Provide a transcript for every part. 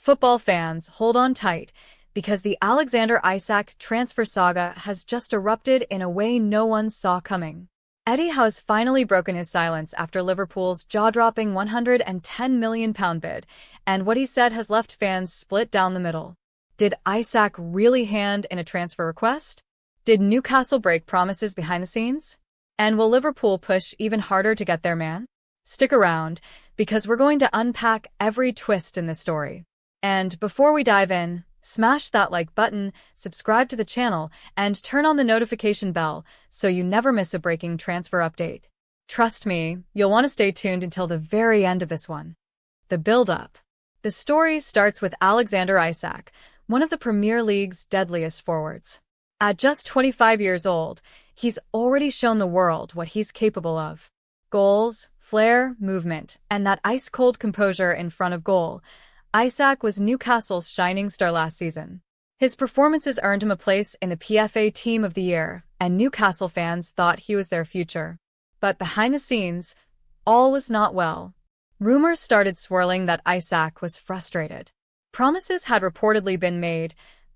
Football fans, hold on tight, because the Alexander Isak transfer saga has just erupted in a way no one saw coming. Eddie Howe has finally broken his silence after Liverpool's jaw-dropping £110 million bid, and what he said has left fans split down the middle. Did Isak really hand in a transfer request? Did Newcastle break promises behind the scenes? And will Liverpool push even harder to get their man? Stick around, because we're going to unpack every twist in this story. And before we dive in, smash that like button, subscribe to the channel, and turn on the notification bell so you never miss a breaking transfer update. Trust me, you'll want to stay tuned until the very end of this one. The build-up. The story starts with Alexander Isak, one of the Premier League's deadliest forwards. At just 25 years old, he's already shown the world what he's capable of. Goals, flair, movement, and that ice-cold composure in front of goal. Isak was Newcastle's shining star last season. His performances earned him a place in the PFA Team of the Year, and Newcastle fans thought he was their future. But behind the scenes, all was not well. Rumors started swirling that Isak was frustrated. Promises had reportedly been made,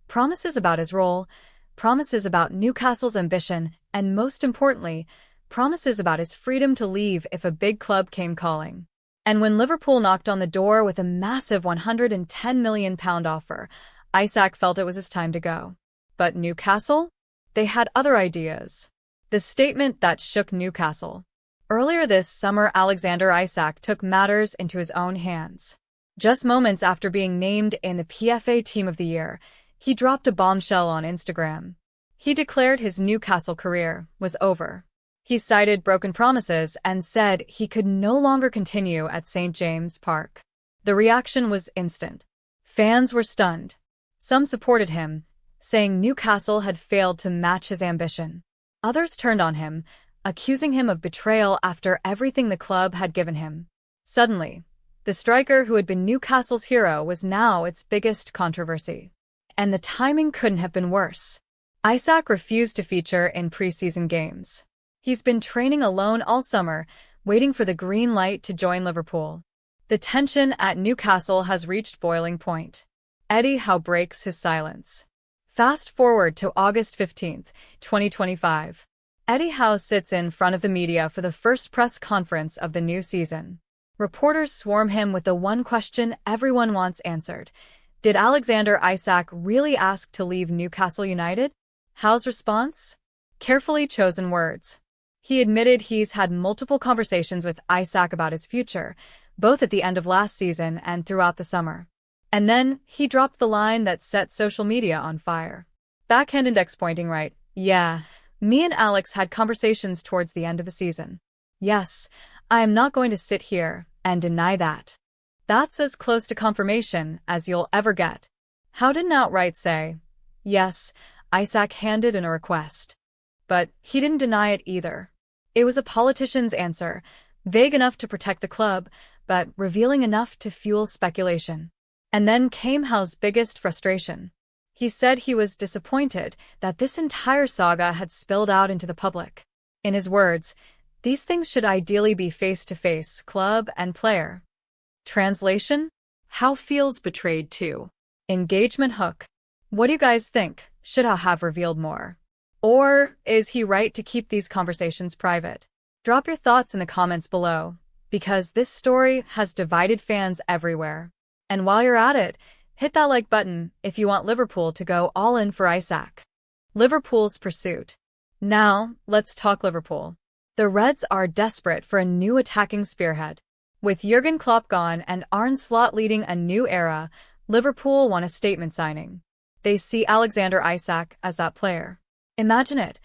promises about his role, promises about Newcastle's ambition, and most importantly, promises about his freedom to leave if a big club came calling. And when Liverpool knocked on the door with a massive £110 million offer, Isak felt it was his time to go. But Newcastle? They had other ideas. The statement that shook Newcastle. Earlier this summer, Alexander Isak took matters into his own hands. Just moments after being named in the PFA Team of the Year, he dropped a bombshell on Instagram. He declared his Newcastle career was over. He cited broken promises and said he could no longer continue at St. James Park. The reaction was instant. Fans were stunned. Some supported him, saying Newcastle had failed to match his ambition. Others turned on him, accusing him of betrayal after everything the club had given him. Suddenly, the striker who had been Newcastle's hero was now its biggest controversy. And the timing couldn't have been worse. Isak refused to feature in preseason games. He's been training alone all summer, waiting for the green light to join Liverpool. The tension at Newcastle has reached boiling point. Eddie Howe breaks his silence. Fast forward to August 15, 2025. Eddie Howe sits in front of the media for the first press conference of the new season. Reporters swarm him with the one question everyone wants answered. Did Alexander Isak really ask to leave Newcastle United? Howe's response? Carefully chosen words. He admitted he's had multiple conversations with Isak about his future, both at the end of last season and throughout the summer. And then he dropped the line that set social media on fire. Backhand index pointing right. Yeah, me and Alex had conversations towards the end of the season. Yes, I am not going to sit here and deny that. That's as close to confirmation as you'll ever get. Howe didn't outright say, yes, Isak handed in a request. But he didn't deny it either. It was a politician's answer, vague enough to protect the club, but revealing enough to fuel speculation. And then came Howe's biggest frustration. He said he was disappointed that this entire saga had spilled out into the public. In his words, these things should ideally be face-to-face, club and player. Translation? Howe feels betrayed too. Engagement hook. What do you guys think? Should Howe have revealed more? Or is he right to keep these conversations private? Drop your thoughts in the comments below, because this story has divided fans everywhere. And while you're at it, hit that like button if you want Liverpool to go all in for Isak. Liverpool's pursuit. Now, let's talk Liverpool. The Reds are desperate for a new attacking spearhead. With Jurgen Klopp gone and Arne Slot leading a new era, Liverpool want a statement signing. They see Alexander Isak as that player. Imagine it,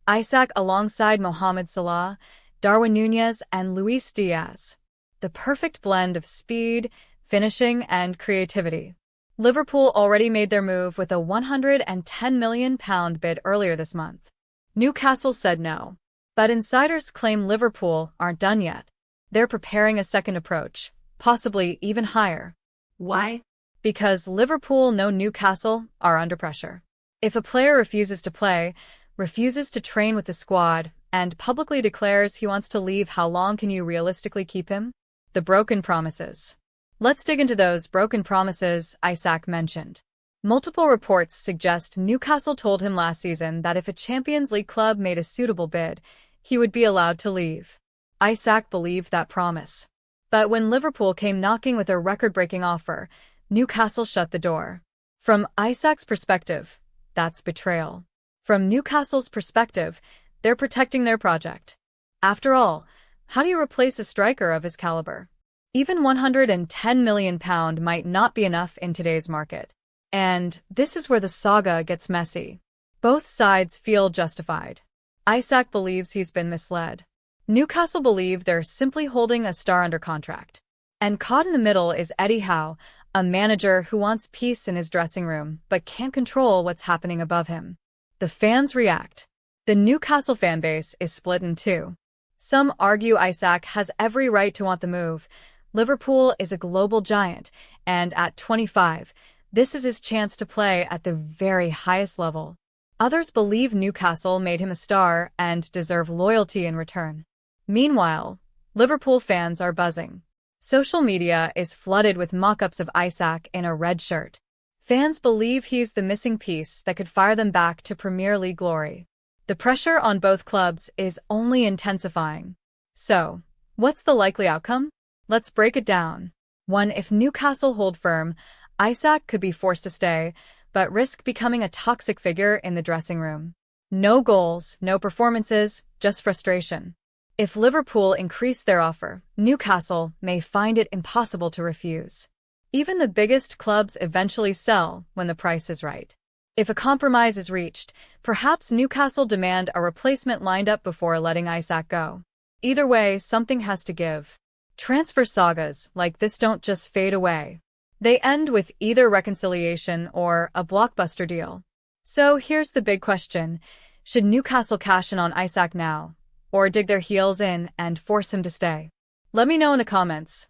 Isak alongside Mohamed Salah, Darwin Núñez, and Luis Diaz. The perfect blend of speed, finishing, and creativity. Liverpool already made their move with a £110 million bid earlier this month. Newcastle said no. But insiders claim Liverpool aren't done yet. They're preparing a second approach, possibly even higher. Why? Because Liverpool know Newcastle are under pressure. If a player refuses to play, refuses to train with the squad, and publicly declares he wants to leave, how long can you realistically keep him? The broken promises. Let's dig into those broken promises Isak mentioned. Multiple reports suggest Newcastle told him last season that if a Champions League club made a suitable bid, he would be allowed to leave. Isak believed that promise. But when Liverpool came knocking with a record-breaking offer, Newcastle shut the door. From Isak's perspective, that's betrayal. From Newcastle's perspective, they're protecting their project. After all, how do you replace a striker of his caliber? Even £110 million might not be enough in today's market. And this is where the saga gets messy. Both sides feel justified. Isak believes he's been misled. Newcastle believe they're simply holding a star under contract. And caught in the middle is Eddie Howe, a manager who wants peace in his dressing room but can't control what's happening above him. The fans react. The Newcastle fanbase is split in two. Some argue Isak has every right to want the move. Liverpool is a global giant, and at 25, this is his chance to play at the very highest level. Others believe Newcastle made him a star and deserve loyalty in return. Meanwhile, Liverpool fans are buzzing. Social media is flooded with mock-ups of Isak in a red shirt. Fans believe he's the missing piece that could fire them back to Premier League glory. The pressure on both clubs is only intensifying. So, what's the likely outcome? Let's break it down. 1. If Newcastle hold firm, Isak could be forced to stay, but risk becoming a toxic figure in the dressing room. No goals, no performances, just frustration. If Liverpool increase their offer, Newcastle may find it impossible to refuse. Even the biggest clubs eventually sell when the price is right. If a compromise is reached, perhaps Newcastle demand a replacement lined up before letting Isak go. Either way, something has to give. Transfer sagas like this don't just fade away. They end with either reconciliation or a blockbuster deal. So here's the big question. Should Newcastle cash in on Isak now, or dig their heels in and force him to stay? Let me know in the comments.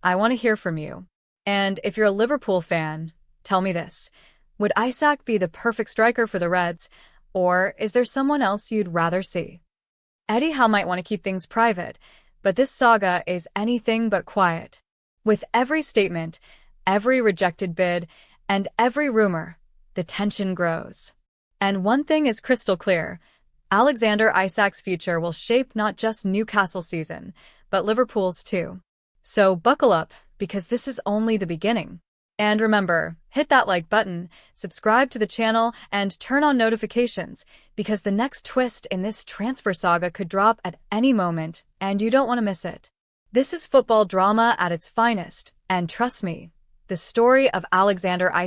I want to hear from you. And if you're a Liverpool fan, tell me this. Would Isak be the perfect striker for the Reds, or is there someone else you'd rather see? Eddie Howe might want to keep things private, but this saga is anything but quiet. With every statement, every rejected bid, and every rumor, the tension grows. And one thing is crystal clear. Alexander Isak's future will shape not just Newcastle's season, but Liverpool's too. So buckle up, because this is only the beginning. And remember, hit that like button, subscribe to the channel, and turn on notifications, because the next twist in this transfer saga could drop at any moment, and you don't want to miss it. This is football drama at its finest, and trust me, the story of Alexander Isak